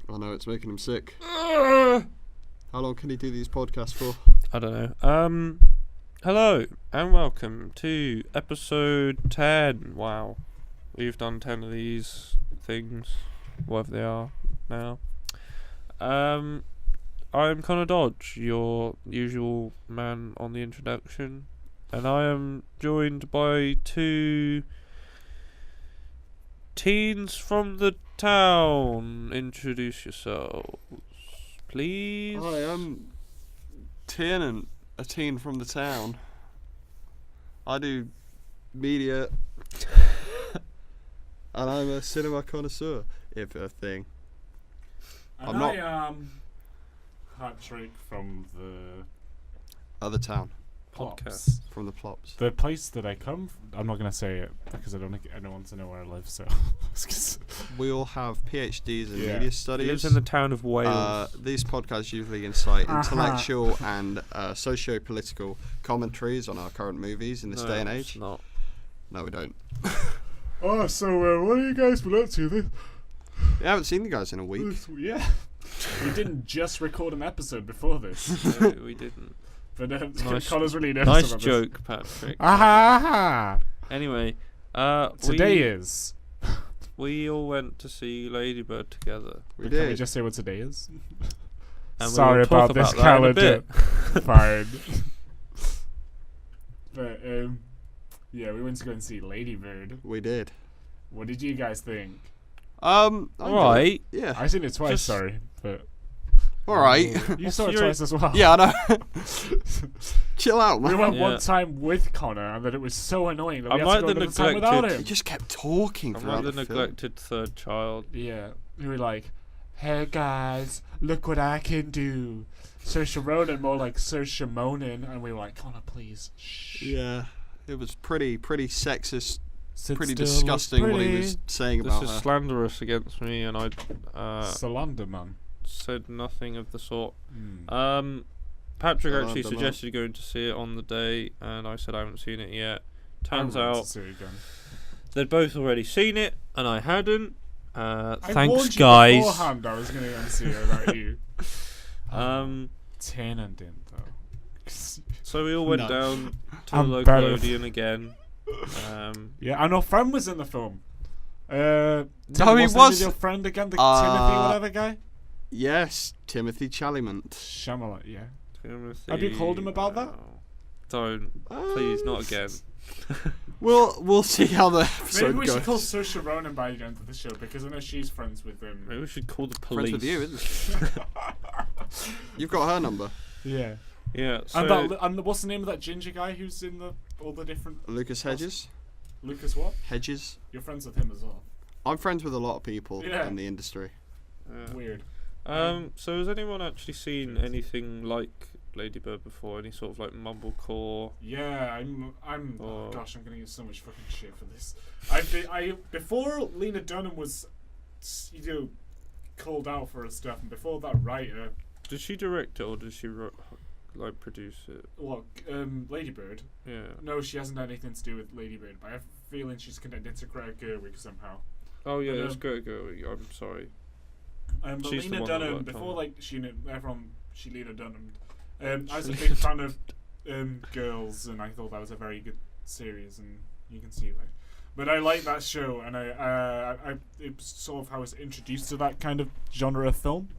It's making him sick. How long can he do these podcasts for? I don't know. Hello and welcome to episode 10. Wow. We've done 10 of these things, whatever they are now. I'm Connor Dodge, your usual man on the introduction, and I am joined by two teens from the town. Introduce yourselves, please. Hi, I'm Tiernan, a teen from the town. I do media, and I'm a cinema connoisseur, if a thing. And I am Patrick from the other town. Podcast. From the plops. The place that I come from. I'm not going to say it because I don't want anyone to know where I live, so. We all have PhDs in media He studies. lives in the town of Wales. These podcasts usually incite intellectual and socio-political commentaries on our current movies in this day and age. Not. No, we don't. Oh, so what have you guys been up to this? I haven't seen you guys in a week. Yeah. We didn't just record an episode before this. No, we didn't. But Nice- Connor's really nervous Nice about joke, Patrick. Aha! Anyway, Today we all went to see Lady Bird together. We Can we did. just say what today is? And Sorry we will talk about this that in a calendar. bit. Fine. But yeah, we went to go and see Lady Bird. We did. What did you guys think? Alright. Yeah. I've seen it twice. Just- Sorry, but Alright. you saw it You're- twice as well. Yeah, I know. Chill out, We man. went Yeah. one time with Connor, and then it was so annoying that we I'm had like to go the another time without neglected- He him. just kept talking I'm throughout like the the film. neglected third child. Yeah, we were like, "Hey guys, look what I can do." Saoirse Ronan, more like Saoirse Monin, and we were like, "Connor, please." Shh. Yeah. It was pretty sexist, Sit pretty still, look disgusting what he pretty. was saying This about is her. slanderous against me, and I Salander man. said nothing of the sort. Mm. Patrick Well, actually I don't know. suggested going to see it on the day, and I said I haven't seen it yet. I Turns want to out see it again. they'd both already seen it, and I hadn't. I Thanks, warned you guys. beforehand I was going to go and see it without you. Tiernan didn't though. So we all went No. down to I'm Nickelodeon again. Yeah, and our friend was in the film. No, he what's the name was. of your friend again, the Timothy whatever guy. Yes, Timothy Chalamet. Shyamalan, yeah. Timothy, Have you called him about that? Don't. Please, not again. We'll see how the Maybe episode we goes. should call Saoirse Ronan by the end of the show because I know she's friends with him. Maybe we should call the Friends police. with you, isn't it? You've got her number. Yeah. Yeah, so And what's the name of that ginger guy who's in all the different Lucas Hedges. Lucas what? Hedges. You're friends with him as well. I'm friends with a lot of people Yeah. in the industry. Weird. So has anyone actually seen anything like Lady Bird before? Any sort of like mumblecore? Yeah, I'm. Oh. Gosh, I'm gonna get so much fucking shit for this. Before Lena Dunham was, called out for her stuff, and before that writer, Did she direct it or did she like produce it? Lady Bird. Yeah. No, she hasn't had anything to do with Lady Bird, but I have a feeling she's connected to Greta Gerwig somehow. Oh yeah, But, it's Gerwig. I'm sorry. But She's the Lena one that Dunham, worked before on like she Lena Dunham. I was a big fan of Girls, and I thought that was a very good series, and you can see that. But I like that show, and it's sort of how I was introduced to that kind of genre of film.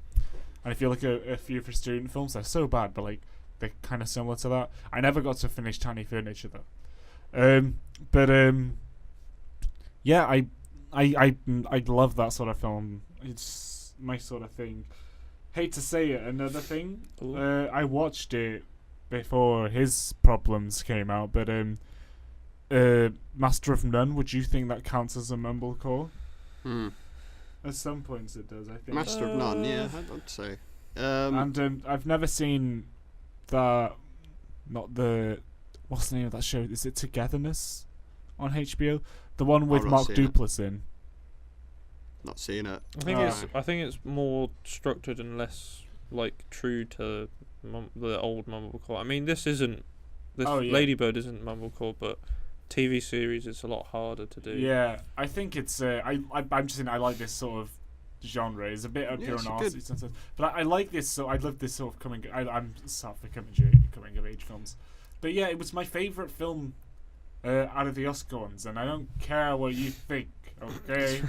And I feel like a few for student films, they're so bad, but like they're kind of similar to that. I never got to finish Tiny Furniture though. Yeah, I love that sort of film. It's my sort of thing. Hate to say it, another thing. I watched it before his problems came out, but Master of None. Would you think that counts as a mumblecore? At some points, it does. I think. Master of None. Yeah, I'd say. And I've never seen that. Not the. What's the name of that show? Is it Togetherness on HBO? The one with I've not Mark seen it. Duplass in. not seeing it. I think it's more structured and less like true to the old Mumblecore. I mean, this Lady Bird isn't Mumblecore, but TV series it's a lot harder to do. Yeah, I think it's. I'm just saying I like this sort of genre. It's a bit up here on sometimes, but I like this. So I love this sort of I'm soft for coming of age films, but yeah, it was my favorite film out of the Oscar ones, and I don't care what you think. Okay.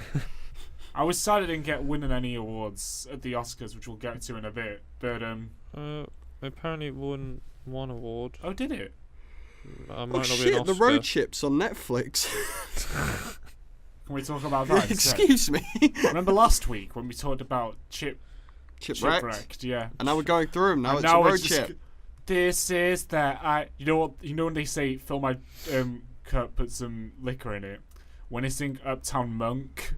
I was sad I didn't get winning any awards at the Oscars, which we'll get to in a bit. But apparently it won one award. Oh, did it? Oh shit! The Road Trip's on Netflix. Can we talk about that? Excuse me. Remember last week when we talked about Chipwrecked? Yeah. And now we're going through them. Now it's a road chip. This is that you know what? You know when they say fill my cup, put some liquor in it. When they sing Uptown Monk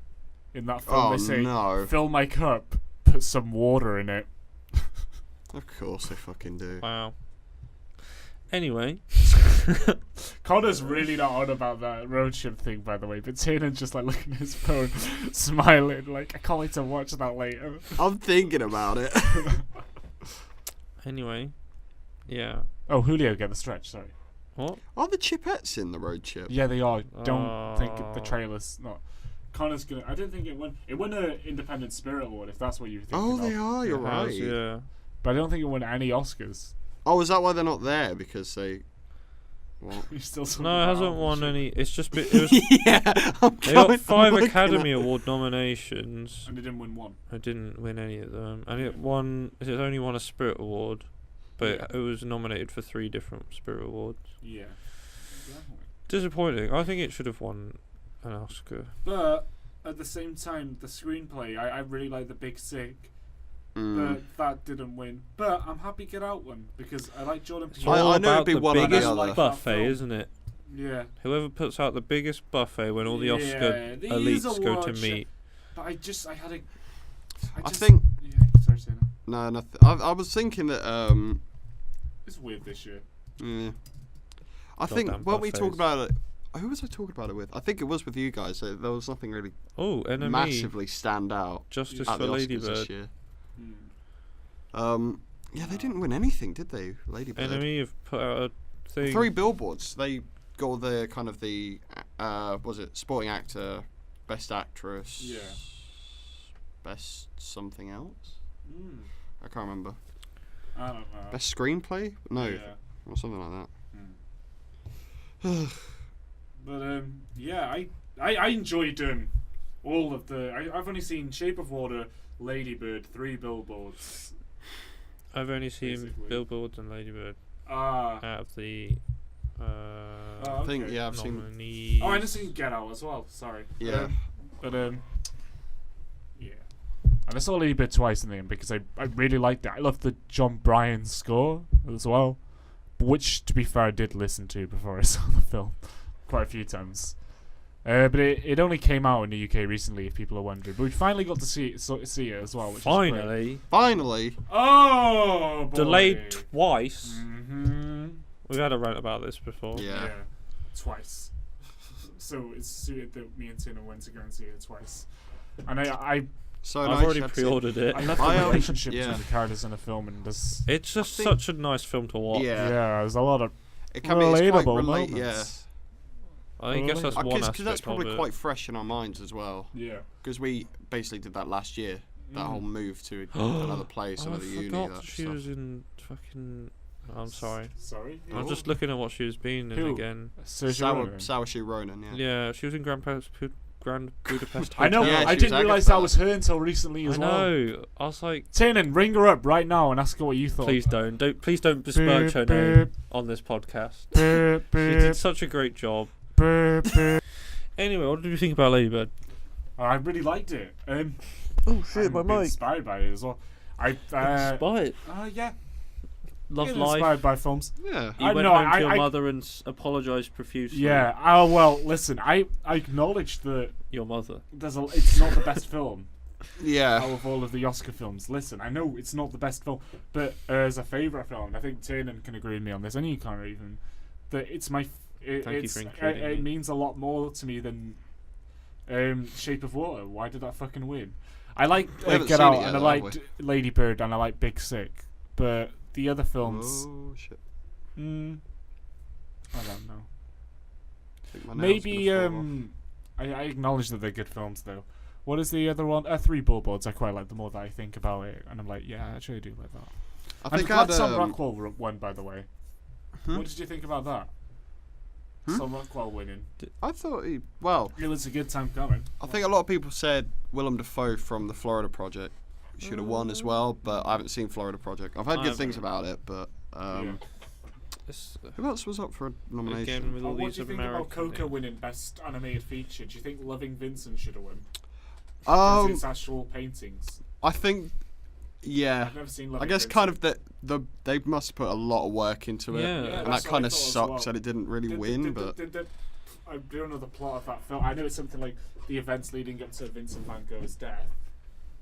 in that film, they say fill my cup, put some water in it. Of course they fucking do. Wow. Anyway. Connor's really not on about that road trip thing, by the way, but Tannen's just like looking at his phone, smiling, like, I can't wait to watch that later. I'm thinking about it. Anyway. Yeah. Oh, Julio get the stretch, sorry. What? Are the Chipettes in the road chip? Yeah, they are. Don't think the trailer's not. Connor's gonna. I don't think it won. It won an Independent Spirit Award, if that's what you're thinking. Oh, they are. You're right. Yeah. But I don't think it won any Oscars. Oh, is that why they're not there? Because they. What? No, it hasn't won any. It's just it was. Yeah, they got 5 Academy Award nominations. And they didn't win one. I didn't win any of them, and it only won a Spirit Award, but it was nominated for 3 different Spirit Awards. Yeah. Exactly. Disappointing. I think it should have won an Oscar. But at the same time, the screenplay, I really like The Big Sick. But that didn't win. But I'm happy Get Out won because I like Jordan Peele. I know it'd be one or the other. Biggest buffet, isn't it? Yeah. Whoever puts out the biggest buffet when all the Oscar elites go to meet. But I think. Yeah, sorry, Sina. No, nothing. I was thinking that. It's weird this year. Yeah. I think when we talk about it. Who was I talking about it with? I think it was with you guys. There was nothing really massively stand out. Justice for Lady Bird this year. Yeah, they didn't win anything, did they? Lady Bird. Enemy have put out a thing. 3 billboards. They got the kind of the was it supporting actor, best actress, best something else. I can't remember. I don't know. Best screenplay? No, or something like that. But I enjoyed all of the. I've only seen Shape of Water, Lady Bird, 3 billboards. I've only seen Billboards and Lady Bird. Out of the. I think I've nominees. seen. Oh, I just seen Get Out as well. Sorry. Yeah. But yeah. And I saw Lady Bird twice in the end because I really liked it. I love the John Bryan score as well, which to be fair I did listen to before I saw the film quite a few times. But it only came out in the UK recently, if people are wondering. But we finally got to see it as well. Which finally. Oh, boy. Delayed twice. Mm-hmm. We've had a rant about this before. Yeah. Twice. So it's suited that me and Tina went to go and see it twice. And I've already pre-ordered it. I love the relationship between the characters in the film, and it's just such a nice film to watch. Yeah, there's a lot of relatable moments. Yeah. I guess that's one aspect because that's probably quite fresh in our minds as well. Yeah. Because we basically did that last year. That whole move to another place, another uni. I forgot she was in fucking. I'm sorry. Sorry. I'm just looking at what she was being in again. Saoirse Ronan. Yeah. Yeah, she was in Grand Budapest Hotel. I know. Yeah, I didn't realise that was her until recently as well. I know. I was like, Tannen, ring her up right now and ask her what you thought. Please don't besmirch her name on this podcast. She did such a great job. Anyway, what did you think about Lady Bird? I really liked it. Oh shit, my mic. Inspired by it as well. Inspired? Yeah. Love life. Inspired by films. Yeah. You went home to your mother and apologised profusely. Yeah. Oh well. Listen, I acknowledge that your mother. It's not the best film. Yeah. Out of all of the Oscar films, listen, I know it's not the best film, but as a favourite film, I think Tannen can agree with me on this, and you can't even. That it's my. It means a lot more to me than Shape of Water. Why did that fucking win? I liked We haven't Get seen Out, it yet, and I though, have liked Lady Bird, and I liked Big Sick. But the other films, Oh shit! I don't know. I think my nail's Maybe gonna fall off. I acknowledge that they're good films though. What is the other one? Three Billboards. I quite like the more that I think about it, and I'm like, yeah, I actually do like that. I And think glad I'd, Sam Rockwell won, by the way. Hmm? What did you think about that? Sam Rockwell winning. I thought it was a good time coming. I think a lot of people said Willem Dafoe from the Florida Project should have won as well, but I haven't seen Florida Project. I've heard good things about it, but who else was up for a nomination? Again, with all What these do you think about Coco winning Best Animated Feature? Do you think Loving Vincent should have won? Because it's actual paintings. I think, yeah. I've never seen Loving I guess Vincent. kind of they must put a lot of work into it, Yeah, and that's that what kind I of thought as sucks well. that it didn't really win. But I don't know the plot of that film. I know it's something like the events leading up to Vincent van Gogh's death.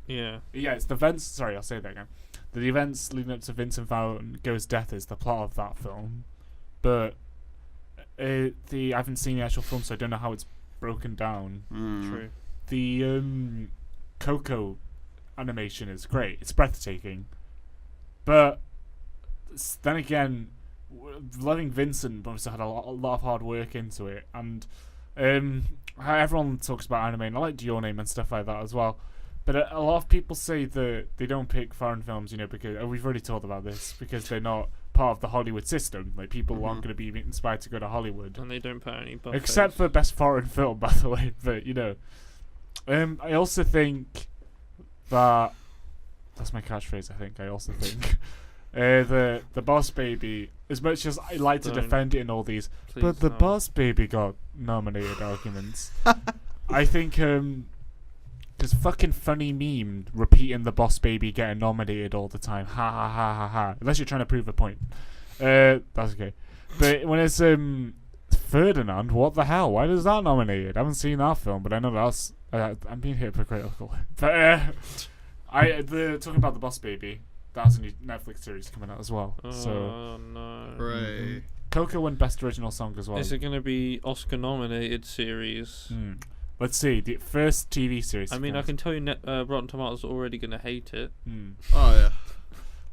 Yeah. Yeah, it's the events. Sorry, I'll say that again. The events leading up to Vincent van Gogh's death is the plot of that film, but I haven't seen the actual film, so I don't know how it's broken down. True. The Coco animation is great. It's breathtaking, but then again, Loving Vincent must have had a lot of hard work into it, and everyone talks about anime, and I like Your Name and stuff like that as well. But a lot of people say that they don't pick foreign films, because we've already talked about this, because they're not part of the Hollywood system. Like, people aren't going to be inspired to go to Hollywood, And they don't put any buffets. except for best foreign film, by the way. But I also think that that's my catchphrase. I think I also think the Boss Baby, as much as I like to Don't. defend it in all these, Please but the no. Boss Baby got nominated arguments. I think because fucking funny meme repeating the Boss Baby getting nominated all the time. Ha ha ha ha ha. Unless you're trying to prove a point. That's okay. But when it's Ferdinand, what the hell? Why is that nominated? I haven't seen that film, but I know that's I'm being hypocritical. But talking about the Boss Baby, that's a new Netflix series coming out as well. So Oh no. right. Coco won Best Original Song as well. Is it going to be Oscar nominated series? Let's see, the first TV series. I mean, I can tell you, Rotten Tomatoes are already going to hate it. Oh yeah.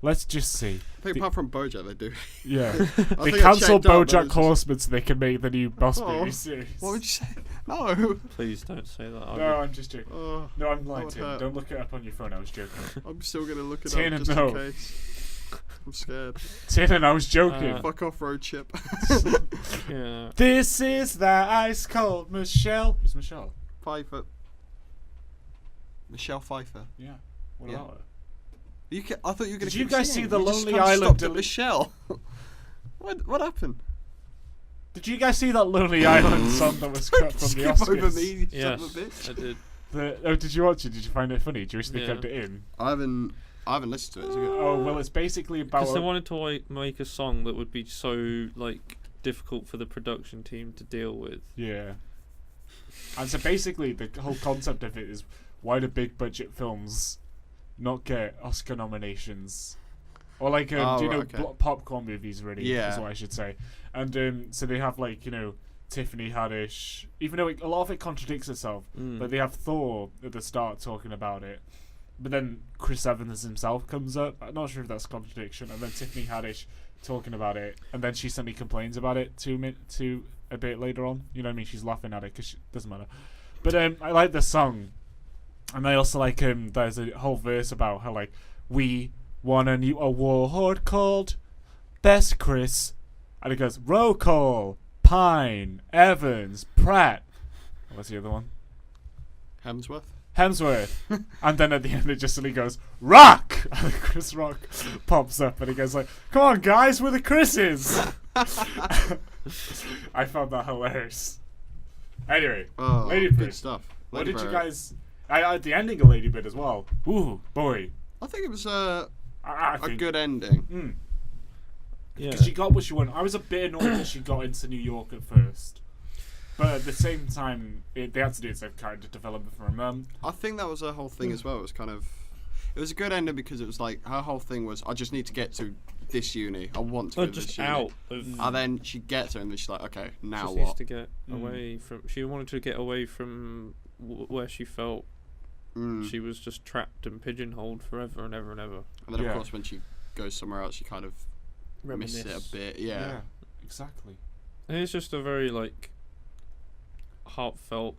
Let's just see. I think apart from BoJack, they do. Yeah. I They think I cancelled checked out, but BoJack it's just- Horseman so they can make the new Boss Oh, Baby series. What would you say? No. Please don't say that. No, I'm just joking. Oh, No, I'm lying would to you. hurt. Don't look it up on your phone. I was joking. I'm still gonna look it Tina, up just no. in case. I'm scared. Tin, I was joking. Fuck off, road chip. Yeah. This is the ice cold Michelle. Who's Michelle? Pfeiffer. Michelle Pfeiffer. Yeah. What Yeah. about her? I thought you were gonna. Did you keep guys singing. see the You just Lonely kinda Island stopped at deli- Michelle. What happened? Did you guys see that Lonely Island song that was cut from the Skip Oscars? over me, you Yes, son of a bitch. I did. Did you watch it? Did you find it funny? Do you wish they Yeah. kept it in? I haven't listened to it. Is it good? Oh well, it's basically about. Because they wanted to make a song that would be so difficult for the production team to deal with. Yeah. And so basically, the whole concept of it is why do big budget films not get Oscar nominations? Or do you know okay. popcorn movies? Really, Yeah. is what I should say. And so they have Tiffany Haddish, even though a lot of it contradicts itself. But they have Thor at the start talking about it. But then Chris Evans himself comes up. I'm not sure if that's a contradiction. And then Tiffany Haddish talking about it, and then she suddenly complains about it a bit later on. You know what I mean? She's laughing at it because it doesn't matter. But I like the song, and I also like there's a whole verse about how we won a new award called Best Chris, and it goes roll call, Pine, Evans, Pratt. What's the other one? Hemsworth. And then at the end it just suddenly goes Rock, and Chris Rock pops up and he goes come on guys, we're the Chris's. I found that hilarious. Anyway, Oh, Lady good Bird. stuff. What Lady did you Bird. guys the ending of Lady Bird as well. Ooh boy, I think it was I a think good ending. Yeah. because she got what she wanted. I was a bit annoyed that she got into New York at first, but at the same time they had to do it as a character development for her mum. I think that was her whole thing as well. It was a good ending because it was her whole thing was I just need to get to this uni. I want to go to just this uni. out of. And then she gets her and then she's like, okay, now She needs what? to get away from. She wanted to get away from where she felt she was just trapped and pigeonholed forever and ever and ever. And then, of course, when she goes somewhere else, she kind of misses it a bit. Yeah, exactly. And it's just a very, like, heartfelt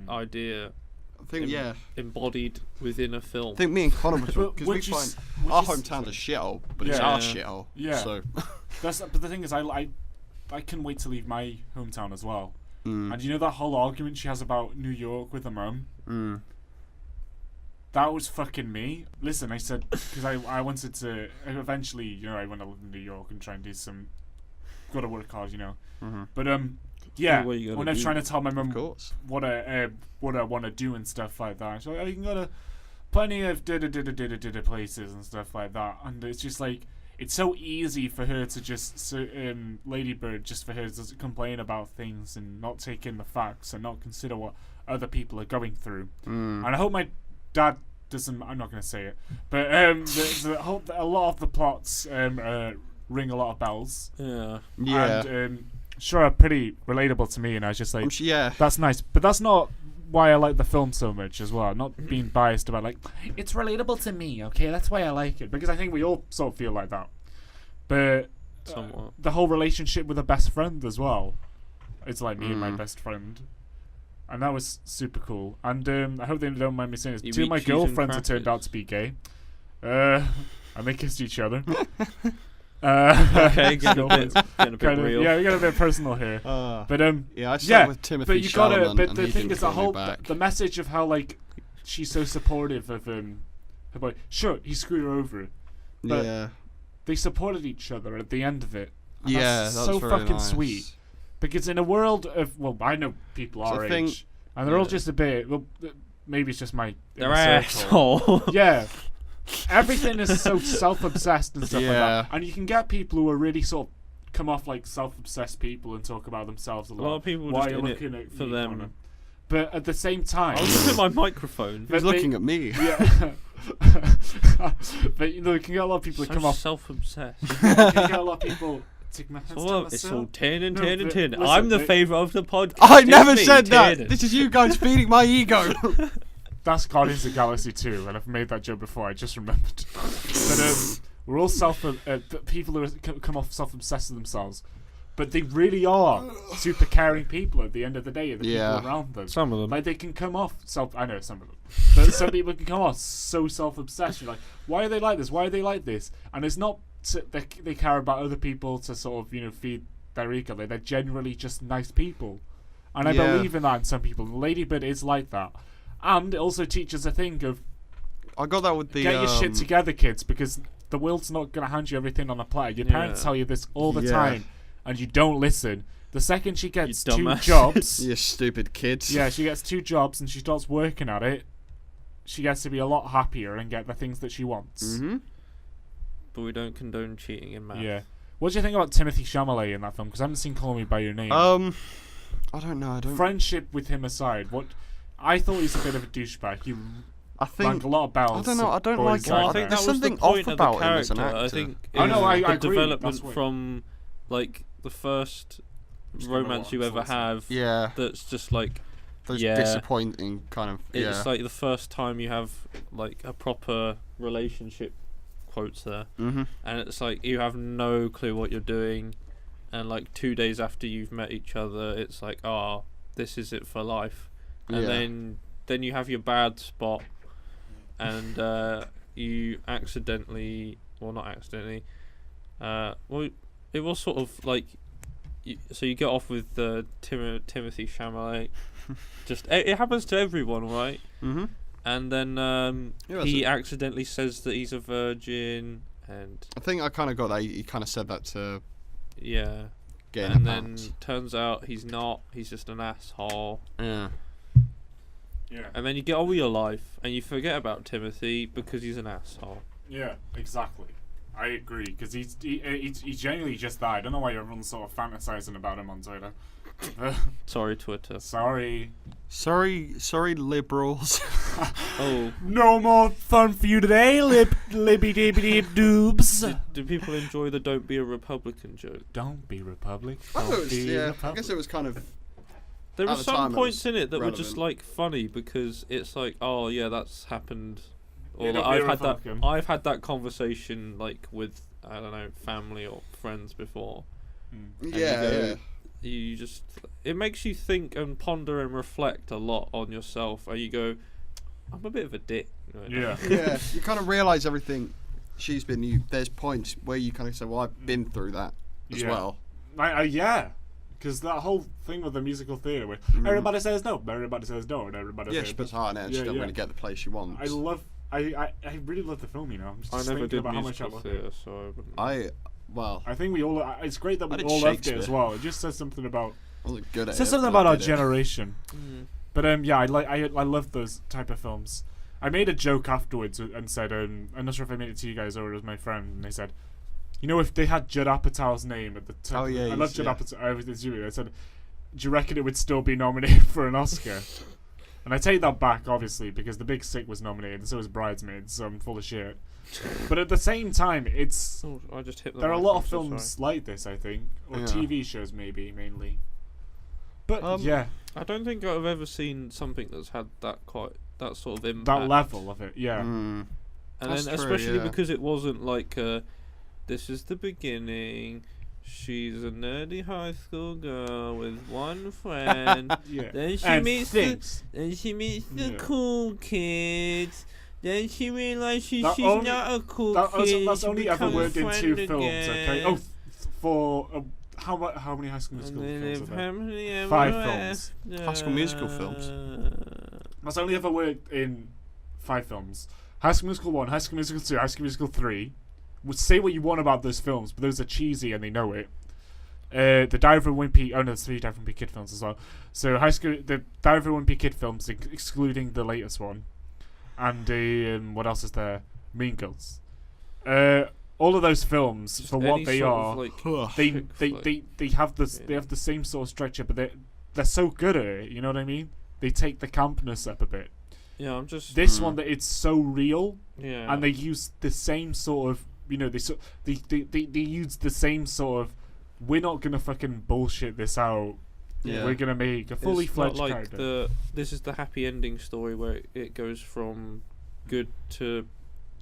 idea. I think, embodied within a film. I think me and Connor were because we find our hometown's a shithole, but it's our shithole. Yeah. So. But the thing is, I couldn't wait to leave my hometown as well. And you know that whole argument she has about New York with her mum? That was fucking me. Listen, I said, because I wanted to, eventually, you know, I want to live in New York and try and do some, gotta work hard, you know. But, yeah, when I was trying to tell my mum what I want to do and stuff like that, she's like, oh, you can go to plenty of places and stuff like that. And it's just like, it's so easy for her to just, Ladybird, just for her to complain about things and not take in the facts and not consider what other people are going through. And I hope my dad doesn't, I'm not going to say it, but a lot of the plots ring a lot of bells. Yeah. And sure are pretty relatable to me, and I was just like, that's nice. But that's not why I like the film so much as well. Not being biased about, like, it's relatable to me, okay? That's why I like it. Because I think we all sort of feel like that. But the whole relationship with a best friend as well. It's like me and my best friend. And that was super cool. And I hope they don't mind me saying this. Two of my girlfriends have turned out to be gay. And they kissed each other. Okay, getting a bit real. Yeah, we got a bit personal here. But I start with Timothy but you gotta. Chalamet, But the thing is, the message of how, like, she's so supportive of her boy. Sure, he screwed her over, but they supported each other at the end of it. And that's so fucking sweet. Because in a world of, well, I know people our age, and they're all just a bit. Well, maybe it's just my. They're asshole. Yeah. Everything is so self-obsessed and stuff like that. And you can get people who are really sort of come off like self-obsessed people and talk about themselves a lot. A lot of people Why just are in looking it at for them. Connor? But at the same time... I was looking at my microphone. He's looking at me. Yeah. But, you know, you can get a lot of people who come off... self-obsessed. You can get a lot of people... It's all 10 and 10 and 10. I'm the favourite of the podcast. I never said that. This is you guys feeding my ego. That's Guardians of the Galaxy 2, and I've made that joke before. I just remembered. But we're all people who come off self-obsessed with themselves, but they really are super caring people at the end of the day. The people around them, some of them, like they can come off I know some of them, but some people can come off so self-obsessed. You're like, why are they like this? Why are they like this? And it's not they care about other people to sort of, you know, feed their ego. They're generally just nice people, and I believe in that in some people. Ladybird is like that. And it also teaches a thing of... I got that with the... Get your shit together, kids, because the world's not going to hand you everything on a platter. Your parents tell you this all the time, and you don't listen. The second she gets 2 jobs... You stupid kids. Yeah, she gets 2 jobs, and she starts working at it. She gets to be a lot happier and get the things that she wants. But we don't condone cheating in math. Yeah. What do you think about Timothy Chalamet in that film? Because I haven't seen Call Me By Your Name. I don't know. Friendship with him aside, what... I thought he's a bit of a douchebag. He rang a lot of bells. I don't know. I don't like it. I think there's something off about him as an actor. I think I the agree. development from, like, the first romance you ever have. Yeah. That's just like those disappointing kind of. It's like the first time you have like a proper relationship. Quotes there, and it's like you have no clue what you're doing, and like 2 days after you've met each other, it's like, oh, this is it for life. And then you have your bad spot, and you accidentally, well, not accidentally, well, it was sort of like, so you get off with Timothy Chalamet. Just it happens to everyone, right? And then he accidentally says that he's a virgin, and I think I kind of got that. He kind of said that to get and then turns out he's not. He's just an asshole. Yeah. And then you get on with your life, and you forget about Timothy because he's an asshole. Yeah, exactly. I agree, because he's genuinely just that. I don't know why everyone's sort of fantasizing about him on Twitter. Sorry, Twitter. Sorry, liberals. Oh. No more fun for you today, libby dibby doobs. Do people enjoy the "Don't be a Republican" joke? Don't be Republic. I guess it was kind of There were at the some time, it points was in it that were just relevant. like funny because it's like, oh yeah, that's happened, or Yeah, like, no, I've you're had a that. Falcon. I've had that conversation like with I don't know family or friends before. And Yeah. You just it makes you think and ponder and reflect a lot on yourself, and you go, I'm a bit of a dick. Right now. Yeah. Yeah. You kind of realise everything she's been. There's points where you kind of say, "Well, I've been through that as Yeah. well." Yeah. Because that whole thing with the musical theatre where everybody says no, everybody says no, and everybody Yeah, says she puts heart in it, and she doesn't really get the place she wants. I really love the film, you know. I'm just I never thinking did about how much I musical love it. theatre, so I wouldn't. I I think we all. It's great that I we did all loved it Shakespeare. as well. It just says something about. wasn't good at Says it. something but I about our did it. generation. But yeah, I love those type of films. I made a joke afterwards and said, I'm not sure if I made it to you guys or it was my friend, and they said, you know, if they had Judd Apatow's name at the top, Oh, yeah, I love Judd yeah. Apatow. I said, do you reckon it would still be nominated for an Oscar? And I take that back, obviously, because The Big Sick was nominated, and so was Bridesmaids, so I'm full of shit. But at the same time, it's Oh, I just hit the there are a lot of microphone, so films like this, I think, or Yeah. TV shows maybe mainly. But Yeah. I don't think I've ever seen something that's had that sort of impact. that level of it, yeah. Mm. And That's then true, especially yeah. because it wasn't like this is the beginning. She's a nerdy high school girl with one friend. Yeah. Then she And meets things. the Yeah. cool kids. Then she realizes That she's only- not a cool That's kid. only she ever becomes worked a in friend 2 films, okay? again. Oh, for how many High School And Musical then films if are there? Hamley ever 5 left, films. High School Musical films. That's only ever worked in 5 films. High School Musical 1, High School Musical 2, High School Musical 3. Say what you want about those films, but those are cheesy and they know it. The Diary of a Wimpy... Oh no, there's 3 Diary of a Wimpy Kid films as well. So the Diary of a Wimpy Kid films, excluding the latest one. And what else is there? Mean Girls. All of those films, Just for what any they sort are... of, like, they chick they, flick. they have this they have the same sort of structure, but they're so good at it. You know what I mean? They take the campness up a bit. Yeah, I'm just This one that it's so real, yeah. and they use the same sort of they use the same sort of we're not gonna fucking bullshit this out. Yeah. We're gonna make a fully It's fledged not like character. this is the happy ending story where it goes from good to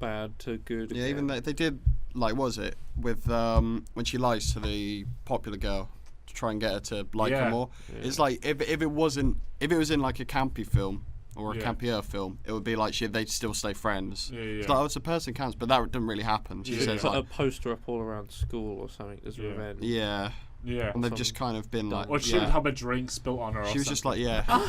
bad to good. Yeah, again. even they did, like, what was it with when she lies to the popular girl to try and get her to like her Yeah. more. Yeah. It's like if it was in like a campy film or a Yeah. campier film, it would be like they'd still stay friends. Yeah, It's yeah. like, oh, it's a person counts, but that didn't really happen. She Yeah. says Put a like, poster up all around school or something as Yeah. revenge. yeah, Yeah. and they've Some just kind of been like, Or she would yeah. have a drink spilt on her. She or was just something. like, yeah.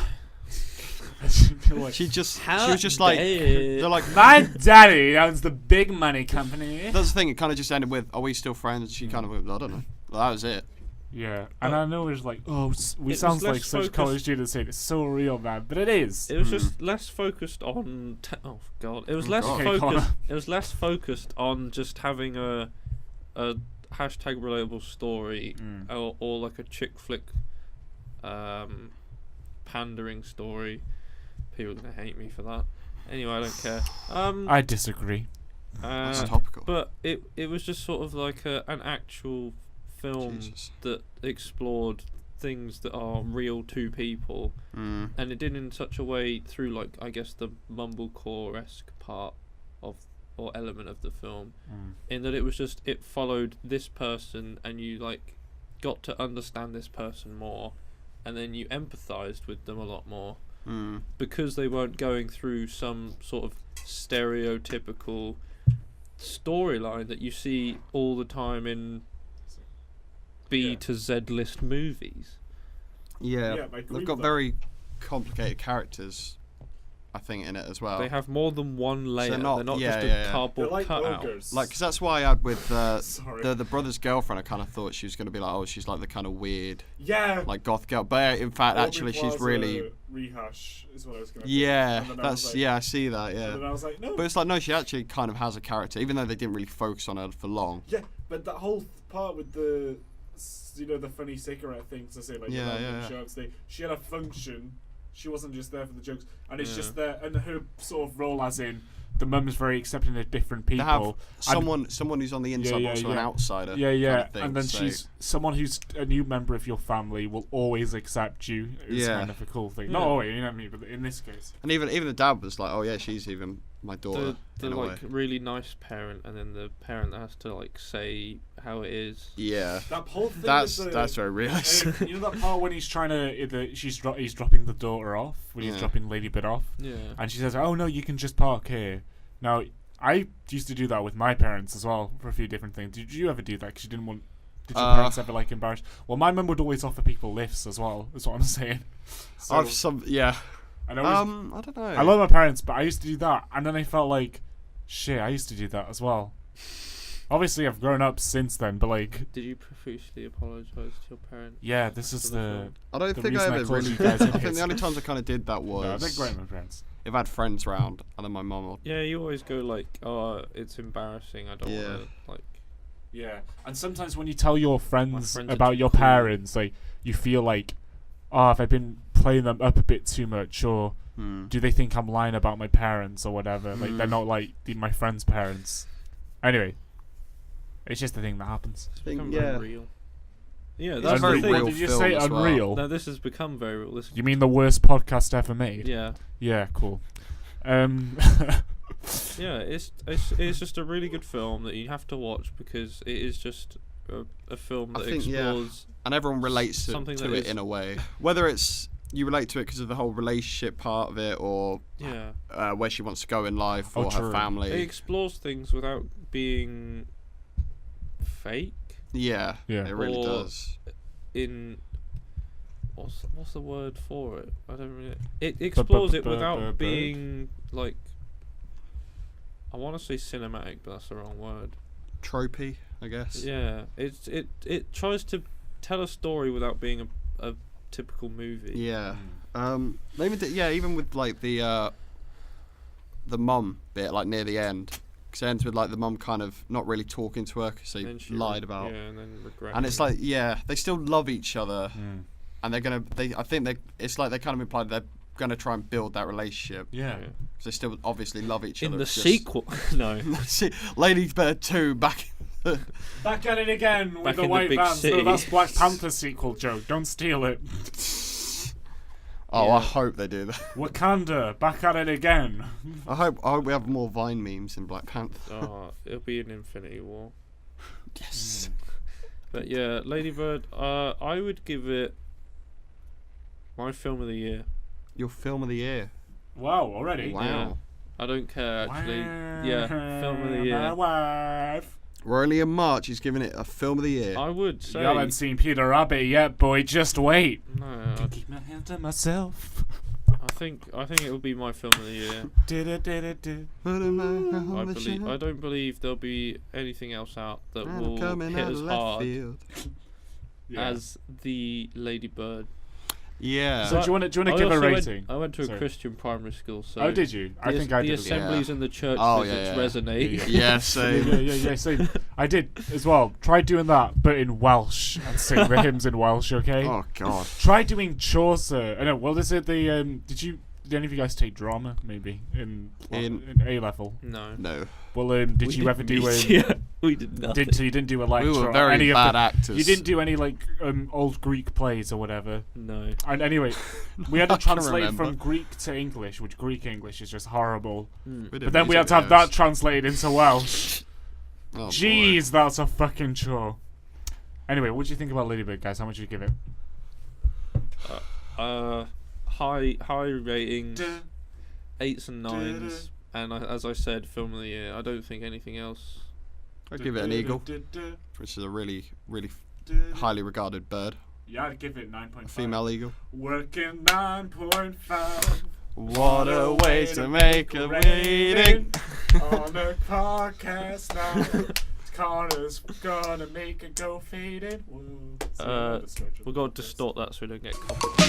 She'd be like, She just, How she was just like, dare- they're like, my daddy owns the big money company. that's the thing. It kind of just ended with, are we still friends? She kind of went, I don't know. Well, that was it. Yeah, and I know it's like, oh, we was sounds less like such focused- college students saying it's so real, man, but it is. It was just less focused on. Oh god! It was Oh, less God. Okay, focused. Connor. It was less focused on just having a hashtag relatable story or like a chick flick, pandering story. People are gonna hate me for that. Anyway, I don't care. I disagree. That's topical. But it was just sort of like an actual film Jesus. that explored things that are real to people, and it did in such a way through, like, I guess the mumblecore-esque part of or element of the film, in that it was just, it followed this person and you like got to understand this person more, and then you empathized with them a lot more because they weren't going through some sort of stereotypical storyline that you see all the time in B to Z list movies. Yeah, Yeah, I agree they've got with that. very complicated characters, I think, in it as well. They have more than one layer. They're not- not yeah, just a yeah, yeah. cardboard They're like cutout. ogres. Like, because that's why I had with Sorry. the brother's girlfriend, I kind of thought she was going to be like, oh, she's like the kind of weird, Yeah. like, goth girl. But in fact, Aubrey actually, she's Plaza really, rehash is what I was gonna yeah, think. And then I that's, was like, yeah, I see that, And then yeah. I was like, no. But it's like, no, she actually kind of has a character, even though they didn't really focus on her for long. Yeah, but that whole part with the, the funny cigarette things I say, like Yeah, the random yeah. shirts, she had a function. She wasn't just there for the jokes, and it's Yeah. just there, and her sort of role as in, the mum is very accepting of different They have people. someone who's on the inside, but also an outsider. Yeah, yeah. Kind of thing, and then she's someone who's a new member of your family will always accept you. It's kind of a cool thing. Not always, you know what I mean, but in this case. And even the dad was like, oh yeah, she's even my daughter. The like really nice parent, and then the parent that has to like say how it is. Yeah. That whole thing. That's very realistic. You know that part when he's trying to, he's dropping the daughter off, when he's dropping Ladybird off. Yeah. And she says, "Oh no, you can just park here." Now, I used to do that with my parents as well for a few different things. Did you ever do that? Because you didn't want. Did your parents ever like embarrass? Well, my mum would always offer people lifts as well. That's what I'm saying. So, I've I don't know. I love my parents, but I used to do that, and then I felt like, shit, I used to do that as well. Obviously, I've grown up since then, but like. Did you profusely apologise to your parents? Yeah, this is the. I don't think I ever really. I think the only times I kind of did that was. No, I think great with my parents. If I had friends round, and then my mum would. Yeah, you always go like, oh, it's embarrassing. I don't want to like. Yeah, and sometimes when you tell your friends about your parents, like you feel like, oh, have I been playing them up a bit too much, or do they think I'm lying about my parents or whatever? Like they're not like my friends' parents. Anyway, it's just the thing that happens. It's become very real. Yeah, that's very real. Did you say unreal? No, this has become very real. You mean the worst podcast ever made? Yeah. Yeah, cool. Yeah, it's just a really good film that you have to watch because it is just a film that explores. And everyone relates to it in a way. Whether it's you relate to it because of the whole relationship part of it, or where she wants to go in life, or her family. It explores things without being fake. Yeah, it really does. What's the word for it? I don't really. It explores it without being like. I want to say cinematic, but that's the wrong word. Tropey, I guess. Yeah, it tries to tell a story without being a typical movie. Yeah. Even with like the mum bit, like near the end, because it ends with like the mum kind of not really talking to her because they lied about. Yeah, and then regret. And it's like, they still love each other, and I think it's like they kind of implied they're gonna try and build that relationship. Yeah. Because they still obviously love each other. In the sequel, no. Ladybird 2 back at it again with the white vans. No, that's Black Panther sequel, Joe. Don't steal it. I hope they do that. Wakanda, back at it again. I hope we have more Vine memes in Black Panther. Oh, it'll be an Infinity War. Yes. But yeah, Ladybird, I would give it my film of the year. Your film of the year. Wow, already? Wow. Yeah. I don't care, actually. Yeah, film of the year. My wife. We're only in March. He's giving it a film of the year. I would say. You haven't seen Peter Rabbit yet, boy. Just wait. No. I keep my hands to myself. I think it will be my film of the year. I don't believe there'll be anything else out that will hit as hard as the Ladybird. Yeah. So do you want to give a rating? I went to a Christian primary school, so. Oh, did you? I think I did. The assemblies and the church visits resonate. Yeah, same. Yeah, same. I did as well. Try doing that, but in Welsh, and sing the hymns in Welsh. Okay. Oh God. Try doing Chaucer. I know. Well, is it the? Did any of you guys take drama maybe in A level? No. Well, did you ever do we did nothing. So you didn't do a lecture? We were very bad actors. You didn't do any like old Greek plays or whatever. No. And anyway, we had to translate from Greek to English, which Greek English is just horrible. But then we had to have that translated into Welsh. Oh, jeez, that's a fucking chore. Anyway, what do you think about Ladybird, guys? How much do you give it? High ratings, 8s and 9s, and as I said, film of the year. I don't think anything else. I'd give it an eagle, which is a really, really highly regarded bird. Yeah, I'd give it 9.5. A female eagle. Working 9.5. What a way to make a rating on a podcast now. Connor's gonna make it go faded. We've got to distort that so we don't get copy.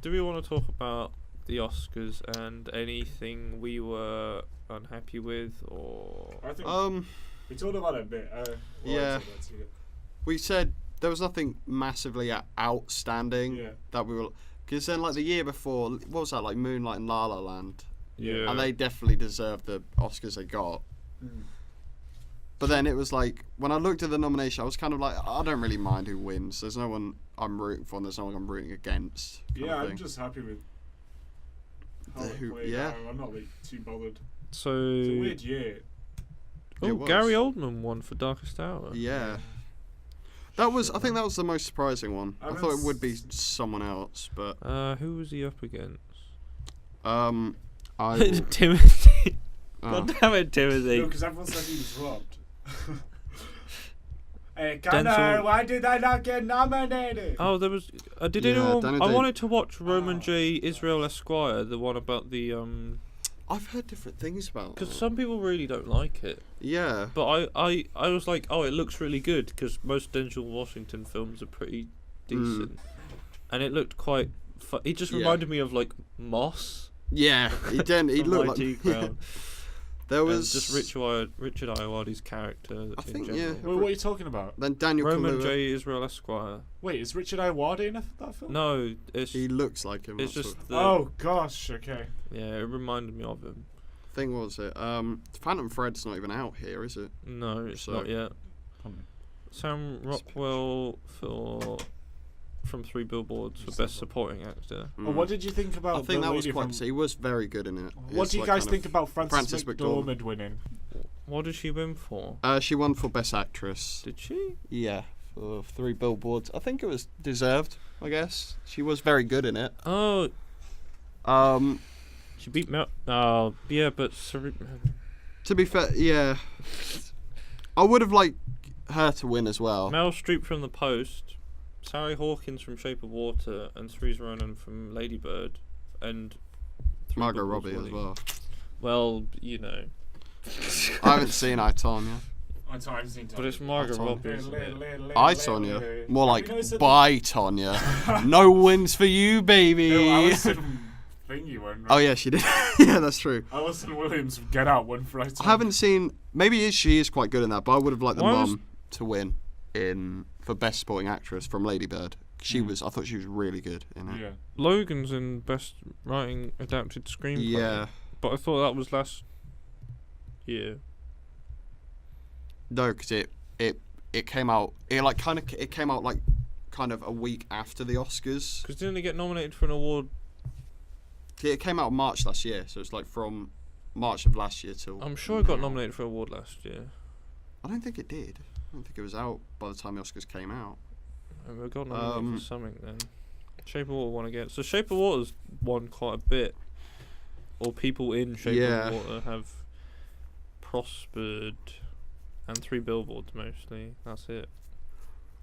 Do we want to talk about the Oscars and anything we were unhappy with, or? I think we talked about it a bit. we said there was nothing massively outstanding that we were. Because then, like the year before, what was that? Like Moonlight and La La Land. Yeah. And they definitely deserved the Oscars they got. But then it was like, when I looked at the nomination, I was kind of like, I don't really mind who wins. There's no one I'm rooting for, and there's no one I'm rooting against. Yeah, I'm just happy with how it played out. I'm not like too bothered. So it's a weird year. Oh, Gary Oldman won for Darkest Hour. Yeah. I think that was the most surprising one. I thought it would be someone else, but who was he up against? Timothy. God damn it, Timothy. No, because everyone said he was robbed. Hey, Connor, why did I not get nominated? Oh, there was. Did anyone? I wanted to watch Roman J. Israel Esquire, the one about the I've heard different things about it. Because some people really don't like it. Yeah. But I was like, oh, it looks really good, because most Denzel Washington films are pretty decent. And it looked quite... He just reminded me of, like, Moss. Yeah, he did. He looked like... There was... just Richard Ayoade's character. I think, Wait, what are you talking about? Then Daniel Roman Kaluuya. J. Israel Esquire. Wait, is Richard Ayoade in that film? No, he looks like him. It's just oh, gosh, okay. Yeah, it reminded me of him. Thing was it? Phantom Thread's not even out here, is it? No, it's not yet. Sam Rockwell from 3 Billboards for Best Supporting Actor. Well, what did you think about? I think that was quite. He was very good in it. What do you guys think about Frances McDormand winning? What did she win for? She won for Best Actress. Did she? Yeah, for 3 Billboards. I think it was deserved. I guess she was very good in it. Oh. She beat Mel. Yeah, but to be fair, yeah, I would have liked her to win as well. Meryl Streep from The Post, Sally Hawkins from Shape of Water, and Saoirse Ronan from Lady Bird, and Margot Robbie as well. Well, you know. I haven't seen I, Tonya. But it's Margot Robbie, isn't it? I, Tonya. More like Bye, Tonya. No wins for you, baby. No, Alison Thingy won. Right? Oh yeah, she did. Yeah, that's true. Alison Williams from Get Out won for I, Tonya. I haven't seen. Maybe she is quite good in that, but I would have liked the mum to win for Best Supporting Actress from Lady Bird. She was. I thought she was really good in it. Yeah. Logan's in Best Writing Adapted Screenplay. Yeah. But I thought that was last year. No, because it came out. It came out like kind of a week after the Oscars. Because didn't it get nominated for an award? It came out in March last year, so it's like from March of last year till. I'm sure it got nominated for an award last year. I don't think it did. I don't think it was out by the time the Oscars came out. And it got nominated for something then. Shape of Water won again. So Shape of Water's won quite a bit. Or people in Shape of Water have prospered. And 3 Billboards mostly. That's it.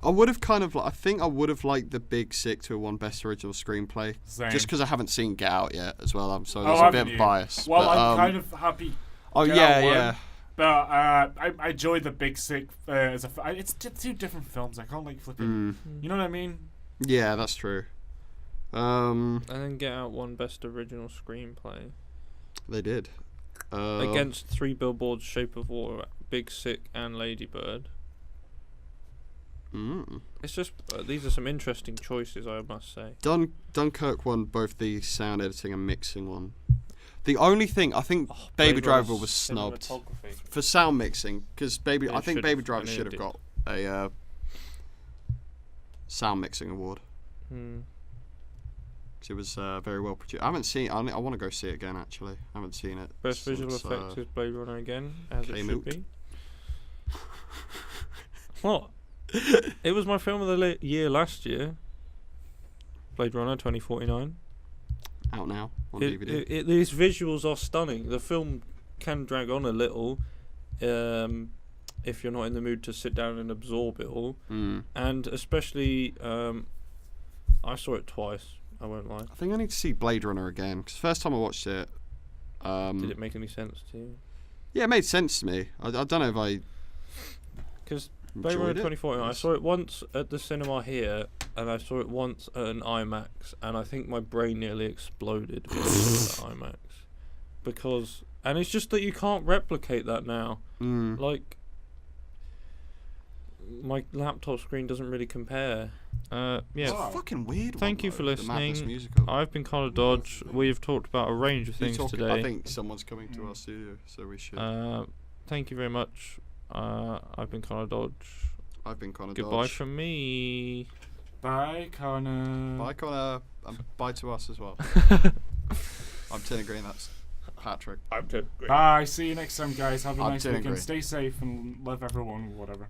I would have I think I would have liked The Big Sick to have won Best Original Screenplay. Same. Just because I haven't seen Get Out yet as well. So there's a bit of bias. Well, but, I'm kind of happy. Oh, yeah. But I enjoyed The Big Sick as it's 2 different films. I can't like flip it. You know what I mean? Yeah, that's true. And then Get Out won Best Original Screenplay. They did. Against 3 Billboards, Shape of Water, Big Sick, and Lady Bird. It's just these are some interesting choices, I must say. Dunkirk won both the sound editing and mixing one. The only thing I think Baby Driver was snubbed for sound mixing because I think Baby Driver should have got a sound mixing award. Because it was very well produced. I haven't seen. I want to go see it again. Actually, I haven't seen it. Best visual effects is Blade Runner again, as it should be. What? It was my film of the year last year. Blade Runner 2049. Out now on DVD. These visuals are stunning. The film can drag on a little if you're not in the mood to sit down and absorb it all. And especially, I saw it twice. I won't lie. I think I need to see Blade Runner again because first time I watched it. Did it make any sense to you? Yeah, it made sense to me. I don't know if I. Because Blade Runner 2049, I saw it once at the cinema here, and I saw it once at an IMAX, and I think my brain nearly exploded when I saw it at IMAX. Because, and it's just that you can't replicate that now. Like, my laptop screen doesn't really compare. Yeah. It's a fucking weird one. Thank you for though, the Madness listening. musical. I've been Connor Dodge. We've talked about a range of things today. I think someone's coming to our studio, so we should. Thank you very much. I've been Connor Dodge. I've been Connor Goodbye Dodge. from me. Bye, Connor. Bye, Connor. And bye to us as well. I'm Tin Green. That's Patrick. I'm Tin Green. Bye. See you next time, guys. Have a I'm nice Tin weekend. Green. Stay safe and love everyone. Whatever.